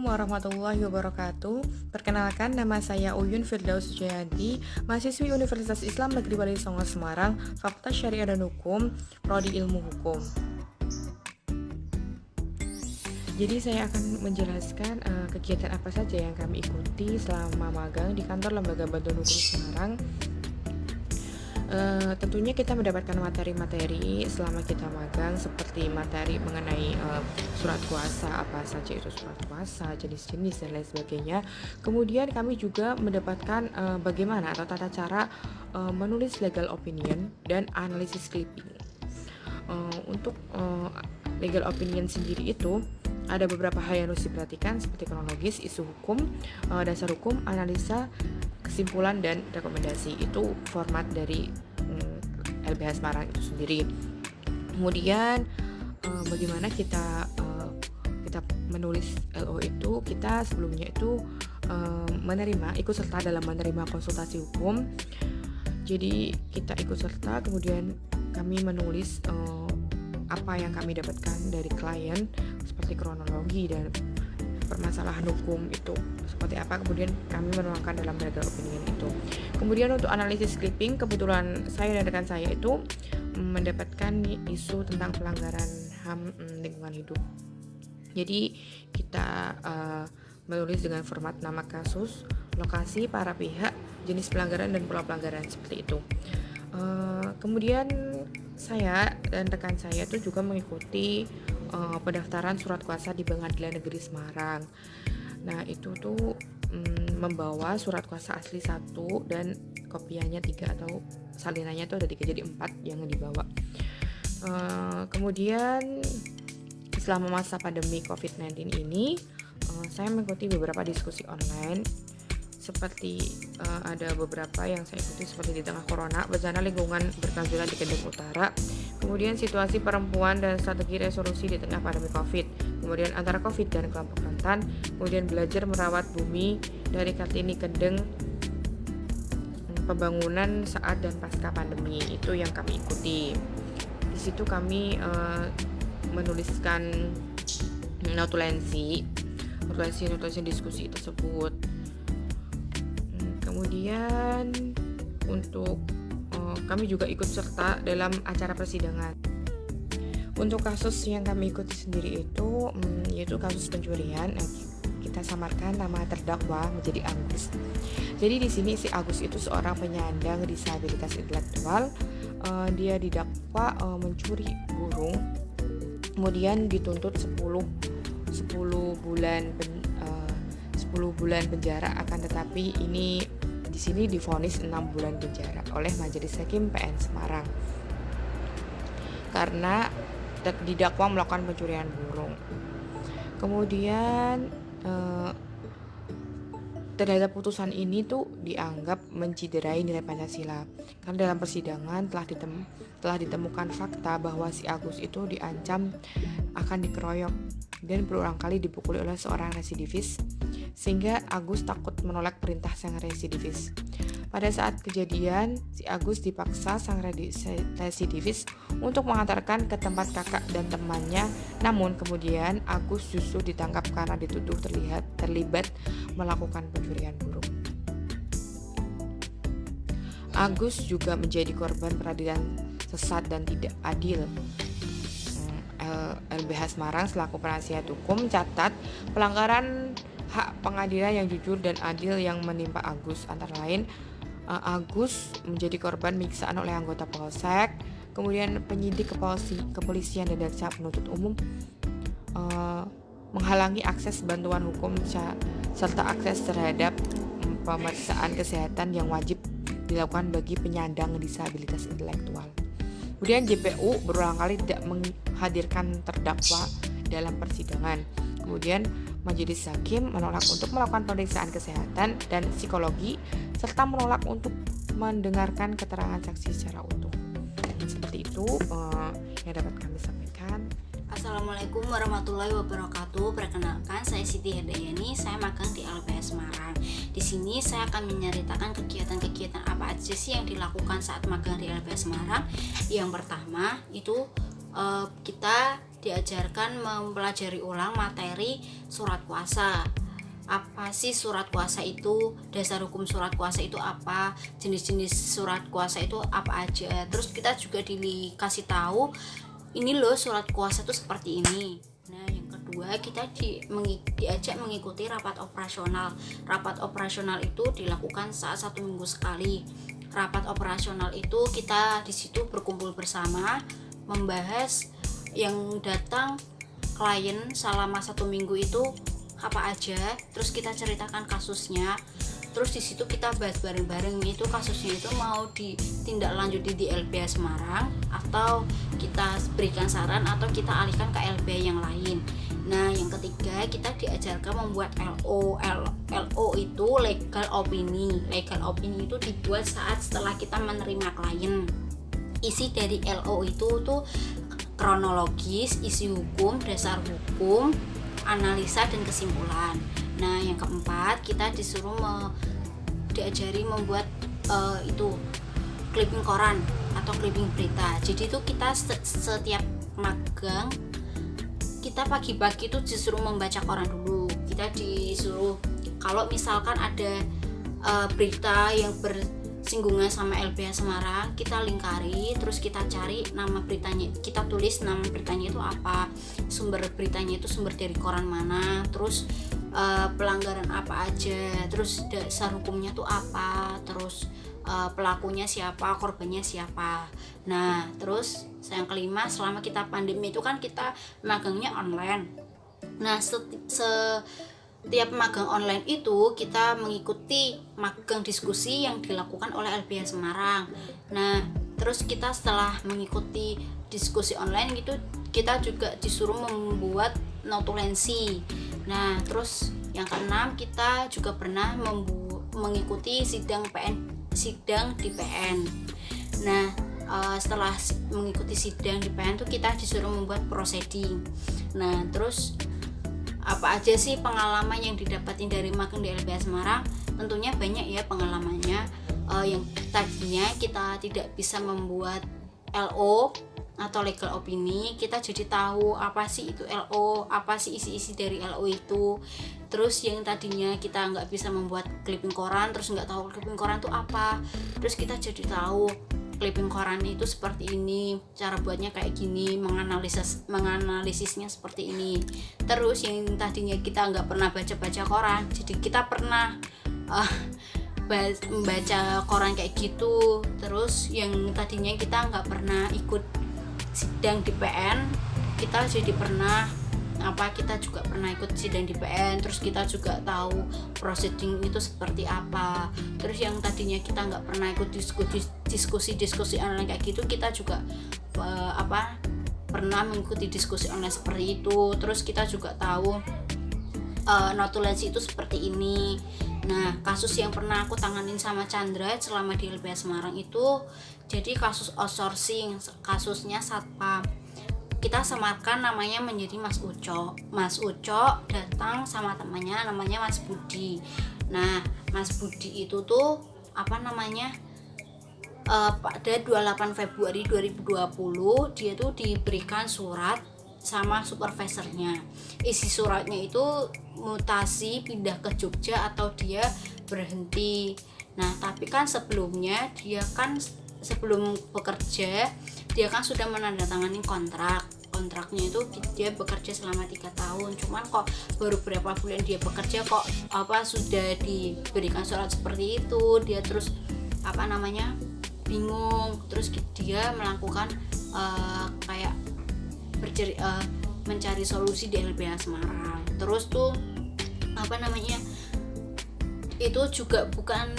warahmatullahi wabarakatuh. Perkenalkan, nama saya Uyun Firdaus Jayanti, mahasiswi Universitas Islam Negeri Wali Songo Semarang, Fakultas Syariah dan Hukum, Prodi Ilmu Hukum. Jadi saya akan menjelaskan kegiatan apa saja yang kami ikuti selama magang di kantor Lembaga Bantuan Hukum Semarang. Tentunya kita mendapatkan materi-materi selama kita magang, seperti materi mengenai surat kuasa, apa saja itu surat kuasa, jenis-jenis dan lain sebagainya. Kemudian kami juga mendapatkan bagaimana atau tata cara menulis legal opinion dan analisis clipping. Untuk legal opinion sendiri itu ada beberapa hal yang harus diperhatikan, seperti kronologis, isu hukum, dasar hukum, analisa, kesimpulan, dan rekomendasi. Itu format dari LBH Semarang itu sendiri. Kemudian bagaimana kita menulis LO itu, kita sebelumnya itu ikut serta dalam menerima konsultasi hukum. Jadi kita ikut serta, kemudian kami menulis apa yang kami dapatkan dari klien, seperti kronologi dan permasalahan hukum itu seperti apa, kemudian kami menuangkan dalam legal opinion itu. Kemudian untuk analisis clipping, kebetulan saya dan rekan saya itu mendapatkan isu tentang pelanggaran HAM lingkungan hidup. Jadi kita menulis dengan format nama kasus, lokasi, para pihak, jenis pelanggaran, dan pola pelanggaran, seperti itu. Kemudian saya dan rekan saya itu juga mengikuti pendaftaran surat kuasa di Pengadilan Negeri Semarang. Nah, itu tuh membawa surat kuasa asli 1 dan kopiannya 3 atau salinannya itu ada 3, jadi 4 yang dibawa. Kemudian selama masa pandemi COVID-19 ini saya mengikuti beberapa diskusi online, seperti ada beberapa yang saya ikuti, seperti di tengah corona, bencana lingkungan berkelanjutan di Kendeng Utara, kemudian situasi perempuan dan strategi resolusi di tengah pandemi COVID, kemudian antara COVID dan kelompok rentan, kemudian belajar merawat bumi dari Kartini Kendeng, pembangunan saat dan pasca pandemi, itu yang kami ikuti. Di situ kami menuliskan notulensi diskusi tersebut. Kemudian untuk kami juga ikut serta dalam acara persidangan. Untuk kasus yang kami ikuti sendiri itu yaitu kasus pencurian. Kita samarkan nama terdakwa menjadi Agus. Jadi di sini si Agus itu seorang penyandang disabilitas intelektual. Dia didakwa mencuri burung. Kemudian dituntut 10 bulan penjara, akan tetapi ini di sini divonis 6 bulan penjara oleh Majelis Hakim PN Semarang karena didakwa melakukan pencurian burung. Kemudian terhadap putusan ini tuh dianggap menciderai nilai Pancasila karena dalam persidangan telah ditemukan fakta bahwa si Agus itu diancam akan dikeroyok dan berulang kali dipukuli oleh seorang residivis, sehingga Agus takut menolak perintah sang residivis. Pada saat kejadian, si Agus dipaksa sang residivis untuk mengantarkan ke tempat kakak dan temannya. Namun kemudian Agus justru ditangkap karena dituduh terlibat melakukan pencurian burung. Agus juga menjadi korban peradilan sesat dan tidak adil. LBH Semarang selaku penasihat hukum catat pelanggaran hak pengadilan yang jujur dan adil yang menimpa Agus, antara lain Agus menjadi korban penyiksaan oleh anggota polsek, kemudian penyidik kepolisian dan jaksa penuntut umum menghalangi akses bantuan hukum serta akses terhadap pemeriksaan kesehatan yang wajib dilakukan bagi penyandang disabilitas intelektual. Kemudian JPU berulang kali tidak menghadirkan terdakwa dalam persidangan. Kemudian Majelis Hakim menolak untuk melakukan pemeriksaan kesehatan dan psikologi, serta menolak untuk mendengarkan keterangan saksi secara utuh. Seperti itu yang dapat kami sampaikan. Assalamualaikum warahmatullahi wabarakatuh. Perkenalkan, saya Siti Herdayani. Saya magang di LBH Semarang. Di sini saya akan menceritakan kegiatan-kegiatan apa aja sih yang dilakukan saat magang di LBH Semarang. Yang pertama itu kita diajarkan mempelajari ulang materi surat kuasa. Apa sih surat kuasa itu, dasar hukum surat kuasa itu apa, jenis-jenis surat kuasa itu apa aja. Terus kita juga dikasih tahu ini loh surat kuasa itu seperti ini. Nah yang kedua, kita diajak mengikuti rapat operasional. Rapat operasional itu dilakukan saat 1 minggu sekali. Rapat operasional itu kita di situ berkumpul bersama, membahas yang datang klien selama 1 minggu itu apa aja, terus kita ceritakan kasusnya, terus di situ kita bahas bareng-bareng itu kasusnya itu mau ditindaklanjuti di LBH Semarang atau kita berikan saran atau kita alihkan ke LBH yang lain. Nah yang ketiga, kita diajarkan membuat LO. LO itu legal opini. Legal opini itu dibuat saat setelah kita menerima klien. Isi dari LO itu tuh kronologis, isi hukum, dasar hukum, analisa dan kesimpulan. Nah yang keempat, kita disuruh diajari membuat itu clipping koran atau clipping berita. Jadi itu kita setiap magang kita pagi-pagi itu disuruh membaca koran dulu. Kita disuruh kalau misalkan ada berita yang bersinggungan sama LBH Semarang, kita lingkari, terus kita cari nama beritanya, kita tulis nama beritanya itu apa, sumber beritanya itu sumber dari koran mana, terus pelanggaran apa aja, terus dasar hukumnya tuh apa, terus pelakunya siapa, korbannya siapa. Nah terus yang kelima, selama kita pandemi itu kan kita magangnya online. Nah setiap magang online itu kita mengikuti magang diskusi yang dilakukan oleh LBH Semarang. Nah terus kita setelah mengikuti diskusi online gitu, kita juga disuruh membuat notulensi. Nah terus yang keenam, kita juga pernah mengikuti sidang di PN. Nah setelah mengikuti sidang di PN tuh kita disuruh membuat proceeding. Nah terus apa aja sih pengalaman yang didapatin dari magang di LBH Semarang? Tentunya banyak ya pengalamannya. Yang tadinya kita tidak bisa membuat LO atau legal opini, kita jadi tahu apa sih itu LO, apa sih isi-isi dari LO itu. Terus yang tadinya kita nggak bisa membuat clipping koran, terus nggak tahu clipping koran itu apa, terus kita jadi tahu clipping koran itu seperti ini, cara buatnya kayak gini, menganalisisnya seperti ini. Terus yang tadinya kita nggak pernah baca koran, jadi kita pernah membaca koran kayak gitu. Terus yang tadinya kita nggak pernah ikut sidang di PN, kita jadi kita juga pernah ikut sidang di PN. Terus kita juga tahu proceeding itu seperti apa. Terus yang tadinya kita nggak pernah ikut diskusi online kayak gitu, kita juga pernah mengikuti diskusi online seperti itu. Terus kita juga tahu notulensi itu seperti ini. Nah kasus yang pernah aku tanganin sama Chandra selama di LBH Semarang itu jadi kasus outsourcing, kasusnya satpam. Kita samarkan namanya menjadi Mas Uco. Mas Uco datang sama temannya namanya Mas Budi. Nah Mas Budi itu tuh pada 28 Februari 2020 dia tuh diberikan surat sama supervisornya. Isi suratnya itu mutasi pindah ke Jogja atau dia berhenti. Nah tapi kan sebelumnya sebelum bekerja dia kan sudah menandatangani kontraknya itu dia bekerja selama 3 tahun. Cuman kok baru berapa bulan dia bekerja kok sudah diberikan surat seperti itu. Dia terus bingung. Terus dia melakukan mencari solusi di LBH Semarang. Terus tuh itu juga bukan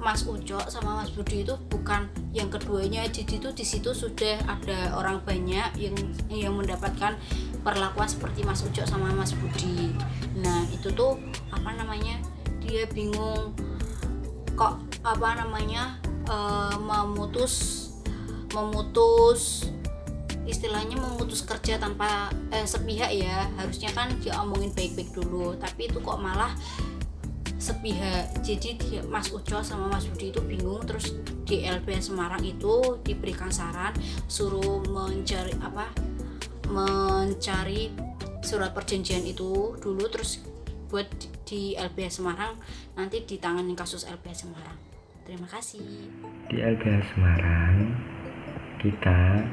Mas Uco sama Mas Budi itu bukan yang keduanya. Jadi itu di situ sudah ada orang banyak yang mendapatkan perlakuan seperti Mas Uco sama Mas Budi. Nah itu tuh dia bingung kok memutus kerja tanpa sepihak ya. Harusnya kan dia omongin baik-baik dulu, tapi itu kok malah sepihak. Jadi Mas Uco sama Mas Budi itu bingung. Terus di LBH Semarang itu diberikan saran suruh mencari mencari surat perjanjian itu dulu, terus buat di LBH Semarang nanti ditangani kasus LBH Semarang. Terima kasih. Di LBH Semarang kita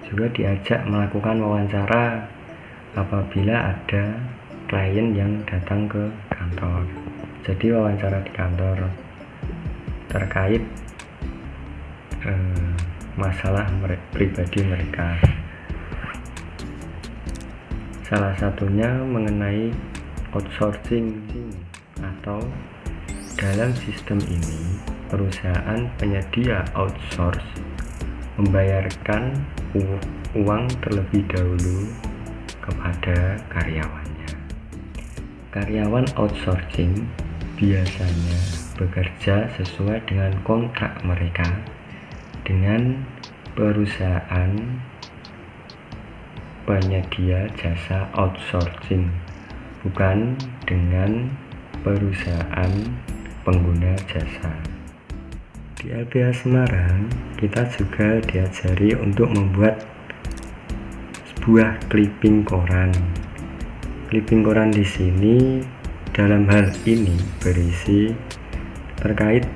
juga diajak melakukan wawancara apabila ada klien yang datang ke kantor. Jadi wawancara di kantor terkait masalah pribadi mereka. Salah satunya mengenai outsourcing, atau dalam sistem ini perusahaan penyedia outsource membayarkan uang terlebih dahulu kepada karyawannya. Karyawan outsourcing biasanya bekerja sesuai dengan kontrak mereka dengan perusahaan penyedia jasa outsourcing, bukan dengan perusahaan pengguna jasa. Di LBH Semarang kita juga diajari untuk membuat sebuah clipping koran. Clipping koran di sini dalam hal ini berisi terkait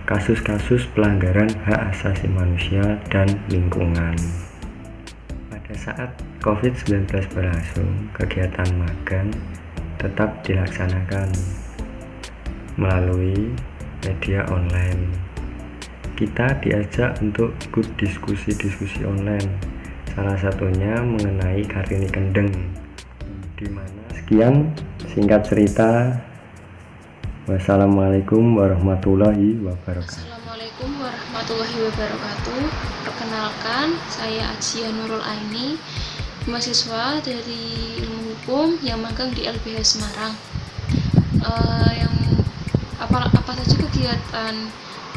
kasus-kasus pelanggaran hak asasi manusia dan lingkungan. Pada saat COVID-19 berlangsung, kegiatan magang tetap dilaksanakan melalui media online. Kita diajak untuk ikut diskusi-diskusi online, salah satunya mengenai Kartini Kendeng, di mana sekian singkat cerita. Wassalamualaikum warahmatullahi wabarakatuh. Assalamualaikum warahmatullahi wabarakatuh. Perkenalkan, saya Ajia Nurul Aini, mahasiswa dari Ilmu Hukum yang magang di LBH Semarang. Apa saja kegiatan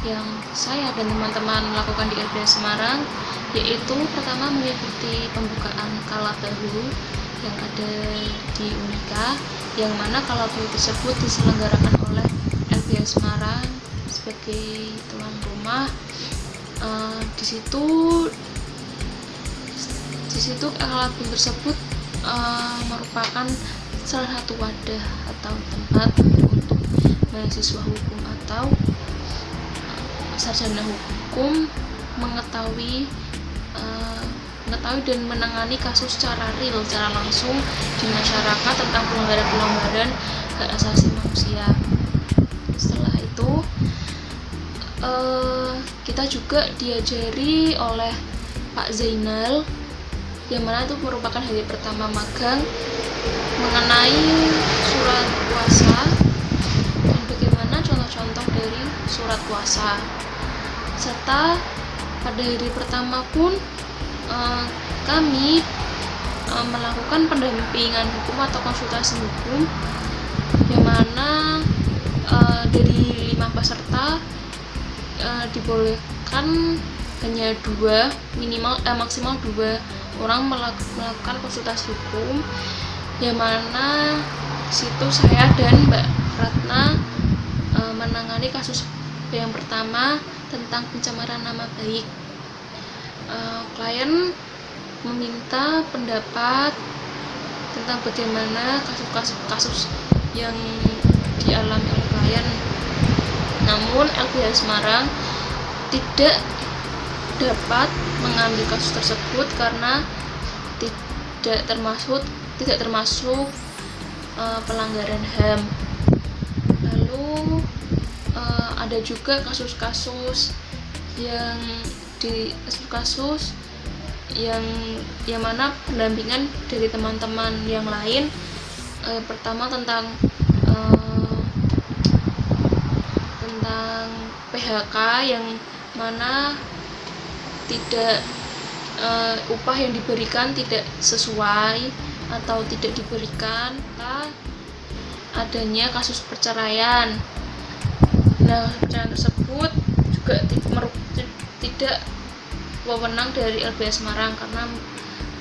yang saya dan teman-teman lakukan di LBH Semarang, yaitu pertama mengikuti pembukaan kala baru yang ada di Unika, yang mana kala baru tersebut diselenggarakan oleh LBH Semarang sebagai tuan rumah. Di situ kala baru tersebut merupakan salah satu wadah atau tempat untuk mahasiswa hukum atau sarjana hukum mengetahui dan menangani kasus secara real, secara langsung di masyarakat tentang pelanggaran hak asasi manusia. Setelah itu kita juga diajari oleh Pak Zainal, yang mana itu merupakan hari pertama magang, mengenai surat kuasa dan bagaimana contoh-contoh dari surat kuasa. Serta pada hari pertama pun kami melakukan pendampingan hukum atau konsultasi hukum, yang mana dari 5 peserta dibolehkan hanya maksimal 2 orang melakukan konsultasi hukum, yang mana situ saya dan Mbak Ratna menangani kasus yang pertama tentang pencemaran nama baik. Klien meminta pendapat tentang bagaimana kasus yang dialami oleh klien. Namun LBH Semarang tidak dapat mengambil kasus tersebut karena tidak termasuk pelanggaran HAM. Lalu ada juga kasus-kasus yang mana pendampingan dari teman-teman yang lain. Pertama tentang PHK, yang mana tidak upah yang diberikan tidak sesuai atau tidak diberikan. Adanya kasus perceraian. Nah, perceraian tersebut juga tidak wewenang dari LBH Semarang karena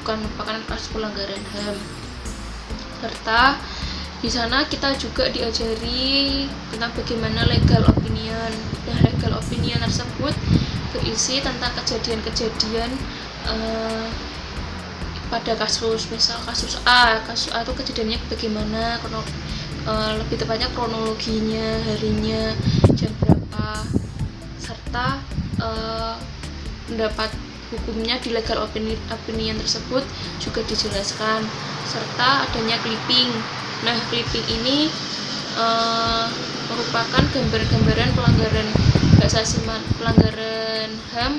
bukan merupakan kasus pelanggaran HAM. Serta di sana kita juga diajari tentang bagaimana legal opinion. Dan legal opinion tersebut berisi tentang kejadian-kejadian pada kasus, misal kasus A itu kejadiannya bagaimana, lebih tepatnya kronologinya, harinya, jam berapa, serta pendapat hukumnya di legal opinion tersebut juga dijelaskan, serta adanya clipping. Nah, clipping ini merupakan gambar-gambaran pelanggaran hak asasi pelanggaran HAM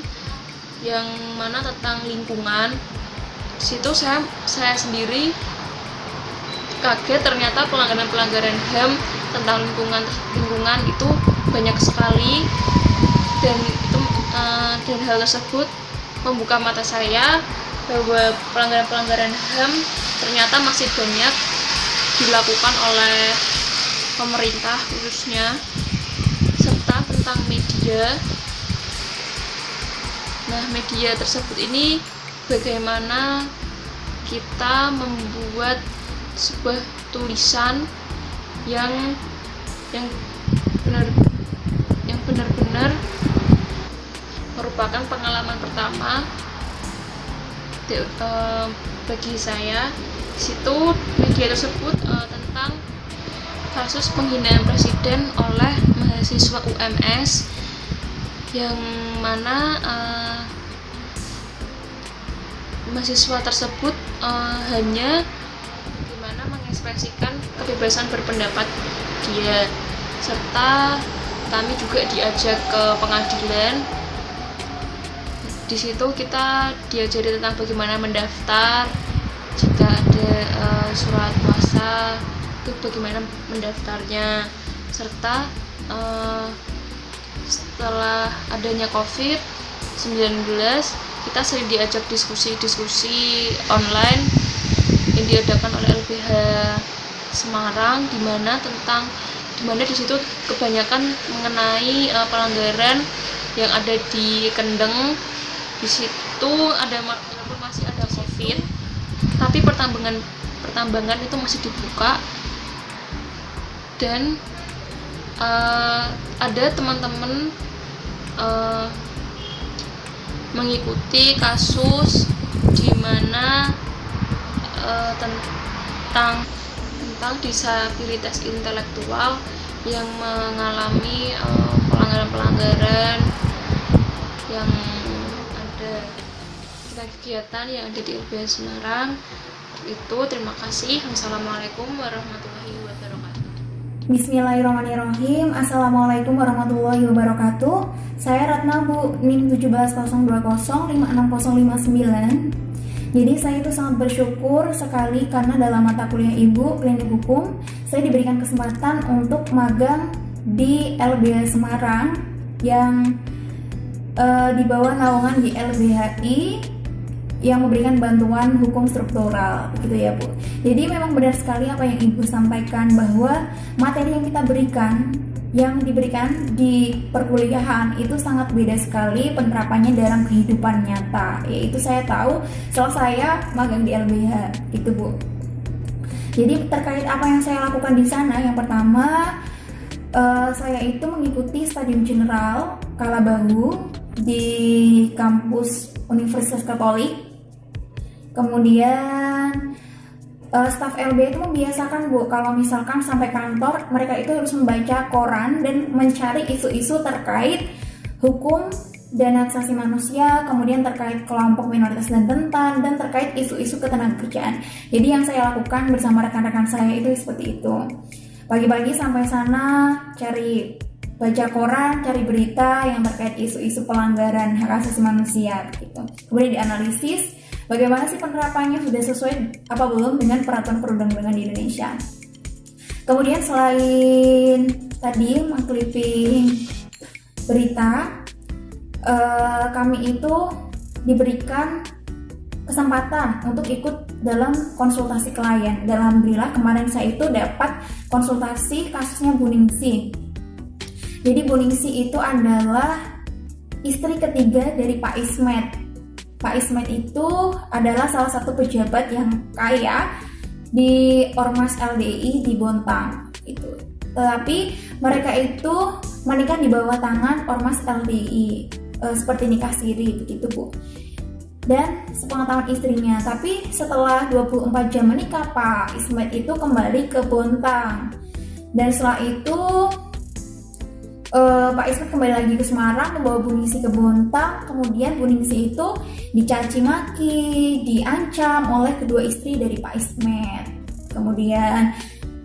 yang mana tentang lingkungan. Di situ saya sendiri kaget, ternyata pelanggaran HAM tentang lingkungan itu banyak sekali, dan hal tersebut membuka mata saya bahwa pelanggaran HAM ternyata masih banyak dilakukan oleh pemerintah khususnya, serta tentang media. Nah, media tersebut ini bagaimana kita membuat sebuah tulisan yang benar-benar merupakan pengalaman pertama bagi saya. Di situ media tersebut tentang kasus penghinaan presiden oleh mahasiswa UMS, yang mana mahasiswa tersebut hanya bagaimana mengekspresikan kebebasan berpendapat dia, serta kami juga diajak ke pengadilan. Di situ kita diajari tentang bagaimana mendaftar, jika ada surat kuasa itu bagaimana mendaftarnya, serta setelah adanya COVID-19 kita sering diajak diskusi online yang diadakan oleh LBH Semarang, di mana di situ kebanyakan mengenai pelanggaran yang ada di Kendeng. Di situ walaupun masih ada COVID, tapi pertambangan itu masih dibuka, dan ada teman-teman mengikuti kasus di mana tentang disabilitas intelektual yang mengalami pelanggaran-pelanggaran yang ada kegiatan yang ada di LBH Semarang. Itu terima kasih. Wassalamualaikum warahmatullahi wabarakatuh. Bismillahirrahmanirrahim. Assalamualaikum warahmatullahi wabarakatuh. Saya Ratna Bu, NIM 170205659. Jadi saya itu sangat bersyukur sekali karena dalam mata kuliah Ibu Klinik Hukum saya diberikan kesempatan untuk magang di LBH Semarang yang di bawah naungan di LBHI yang memberikan bantuan hukum struktural, gitu ya Bu. Jadi memang benar sekali apa yang Ibu sampaikan, bahwa materi yang diberikan di perkuliahan itu sangat beda sekali penerapannya dalam kehidupan nyata. Yaitu saya tahu setelah saya magang di LBH, gitu Bu. Jadi terkait apa yang saya lakukan di sana, yang pertama saya itu mengikuti Stadium General Kalabahu di kampus Universitas Katolik. Kemudian staf LB itu membiasakan Bu, kalau misalkan sampai kantor mereka itu harus membaca koran dan mencari isu-isu terkait hukum dan hak asasi manusia, kemudian terkait kelompok minoritas dan rentan, dan terkait isu-isu ketenagakerjaan. Jadi yang saya lakukan bersama rekan-rekan saya itu seperti itu. Pagi-pagi sampai sana cari baca koran, cari berita yang terkait isu-isu pelanggaran hak asasi manusia gitu. Kemudian dianalisis bagaimana sih penerapannya, sudah sesuai apa belum dengan peraturan perundang-undangan di Indonesia. Kemudian selain tadi meng-clipping berita, kami itu diberikan kesempatan untuk ikut dalam konsultasi klien. Alhamdulillah kemarin saya itu dapat konsultasi kasusnya Bu Ningsih. Jadi Bu Ningsih itu adalah istri ketiga dari Pak Ismet. Pak Ismet itu adalah salah satu pejabat yang kaya di Ormas LDI di Bontang itu. Tetapi mereka itu menikah di bawah tangan Ormas LDI, seperti nikah siri begitu Bu. dan sepengetahuan istrinya. Tapi setelah 24 jam menikah, Pak Ismet itu kembali ke Bontang. Dan setelah itu Pak Ismet kembali lagi ke Semarang membawa Bu Ningsi ke Bontang. Kemudian Bu Ningsi itu dicaci maki, diancam oleh kedua istri dari Pak Ismet. Kemudian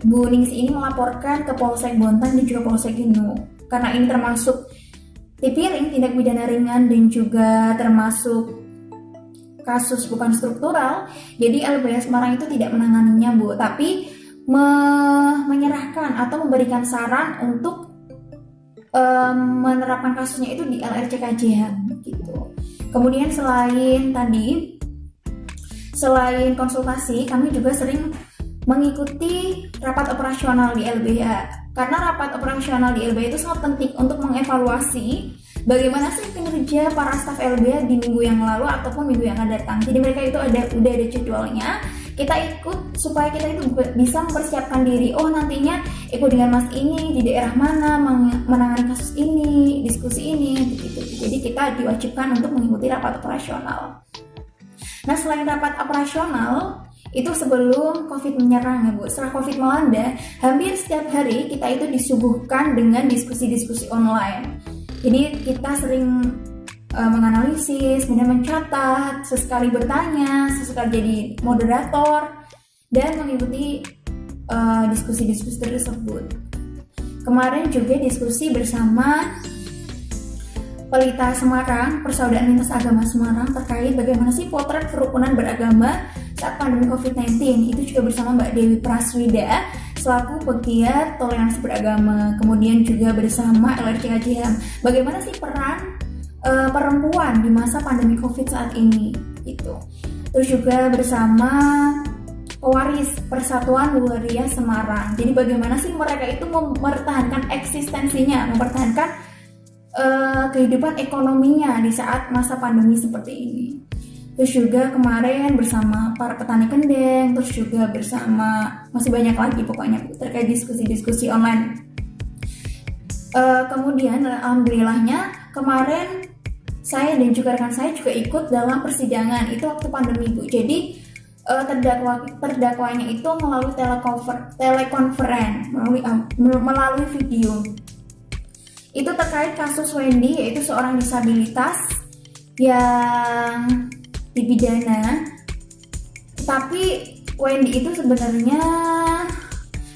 Bu Ningsi ini melaporkan ke Polsek Bontang dan juga Polsek Genu. Karena ini termasuk tipiring, tindak pidana ringan, dan juga termasuk kasus bukan struktural, jadi LBH Semarang itu tidak menanganinya, Bu, tapi menyerahkan atau memberikan saran untuk menerapkan kasusnya itu di LRCKJH gitu. Kemudian selain konsultasi, kami juga sering mengikuti rapat operasional di LBH. Karena rapat operasional di LBH itu sangat penting untuk mengevaluasi bagaimana sih kinerja para staf LBH di minggu yang lalu ataupun minggu yang akan datang. Jadi mereka itu udah ada jadwalnya. Kita ikut supaya kita itu bisa mempersiapkan diri. Oh, nantinya ikut dengan Mas ini di daerah mana, menangani kasus ini, diskusi ini, begitu. Jadi kita diwajibkan untuk mengikuti rapat operasional. Nah, selain rapat operasional, itu sebelum COVID menyerang ya, Bu. Setelah COVID melanda, hampir setiap hari kita itu disuguhkan dengan diskusi-diskusi online. Jadi kita sering menganalisis, kemudian mencatat, sesekali bertanya, sesekali jadi moderator, dan mengikuti diskusi-diskusi tersebut. Kemarin juga diskusi bersama Pelita Semarang, Persaudaraan Lintas Agama Semarang, terkait bagaimana sih potret kerukunan beragama saat pandemi COVID-19. Itu juga bersama Mbak Dewi Praswida selaku pegiat toleransi beragama. Kemudian juga bersama LRCKJH, bagaimana sih peran perempuan di masa pandemi COVID saat ini gitu. Terus juga bersama pewaris Persatuan Waria Semarang. Jadi bagaimana sih mereka itu mempertahankan eksistensinya, mempertahankan kehidupan ekonominya di saat masa pandemi seperti ini. Terus juga kemarin bersama para petani kendeng, terus juga bersama masih banyak lagi pokoknya terkait diskusi-diskusi online. Kemudian alhamdulillahnya kemarin saya dan juga rekan saya juga ikut dalam persidangan itu waktu pandemi, Bu. Jadi terdakwanya itu melalui telekonferen, melalui video. Itu terkait kasus Wendy, yaitu seorang disabilitas yang dipidana. Tapi Wendy itu sebenarnya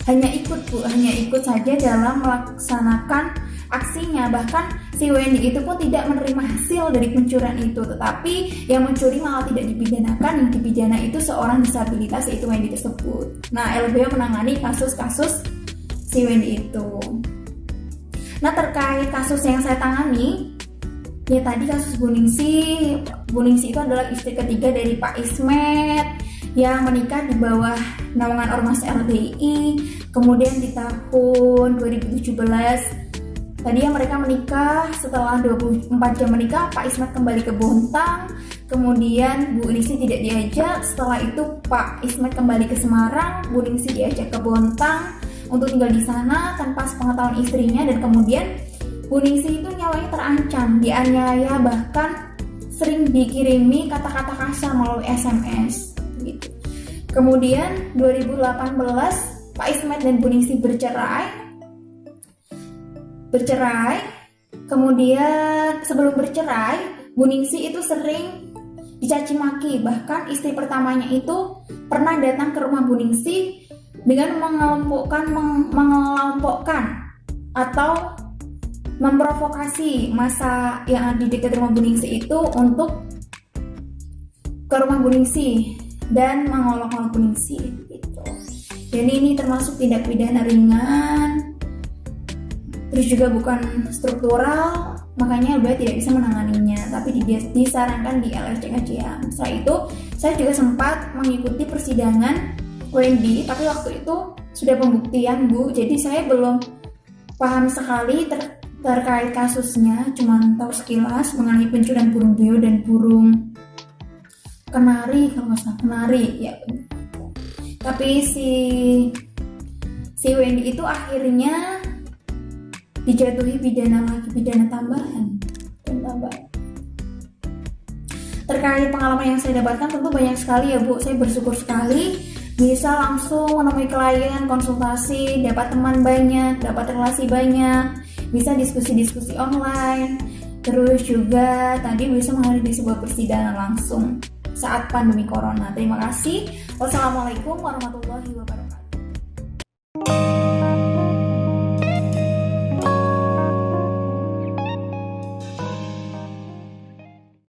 hanya ikut saja dalam melaksanakan aksinya. Bahkan si Wendy itu pun tidak menerima hasil dari pencurian itu, tetapi yang mencuri malah tidak dipidanakan. Yang dipidana itu seorang disabilitas, yaitu Wendy tersebut. Nah, LBH menangani kasus-kasus si Wendy itu. Nah, terkait kasus yang saya tangani, ya tadi kasus Bu Ningsi. Bu Ningsi itu adalah istri ketiga dari Pak Ismet yang menikah di bawah naungan Ormas LDI. Kemudian di tahun 2017 tadi mereka menikah. Setelah 24 jam menikah, Pak Ismet kembali ke Bontang. Kemudian Bu Ningsi tidak diajak. Setelah itu Pak Ismet kembali ke Semarang, Bu Ningsi diajak ke Bontang untuk tinggal di sana tanpa sepengetahuan istrinya. Dan kemudian Bu Ningsi itu nyawanya terancam, dianiaya, bahkan sering dikirimi kata-kata kasar melalui SMS gitu. Kemudian 2018 Pak Ismet dan Bu Ningsi bercerai. Kemudian sebelum bercerai, Bu Ningsi itu sering dicaci maki. Bahkan istri pertamanya itu pernah datang ke rumah Bu Ningsi dengan mengelompokkan atau memprovokasi masa yang di dekat rumah Bu Ningsi itu untuk ke rumah Bu Ningsi dan mengolok-olok Bu Ningsi gitu. Jadi ini termasuk tindak pidana ringan, terus juga bukan struktural, makanya LBH tidak bisa menanganinya, tapi disarankan di LRCKJH. Setelah itu saya juga sempat mengikuti persidangan Wendy, tapi waktu itu sudah pembuktian, Bu, jadi saya belum paham sekali terkait kasusnya, cuma tahu sekilas mengenai pencurian burung beo dan burung kenari, kalau nggak salah kenari ya. Tapi si Wendy itu akhirnya dijatuhi pidana tambahan. terkait pengalaman yang saya dapatkan tentu banyak sekali ya Bu. Saya bersyukur sekali bisa langsung menemui klien, konsultasi, dapat teman banyak, dapat relasi banyak, bisa diskusi-diskusi online, terus juga tadi bisa menghadiri sebuah persidangan langsung saat pandemi corona. Terima kasih. Wassalamualaikum warahmatullahi wabarakatuh.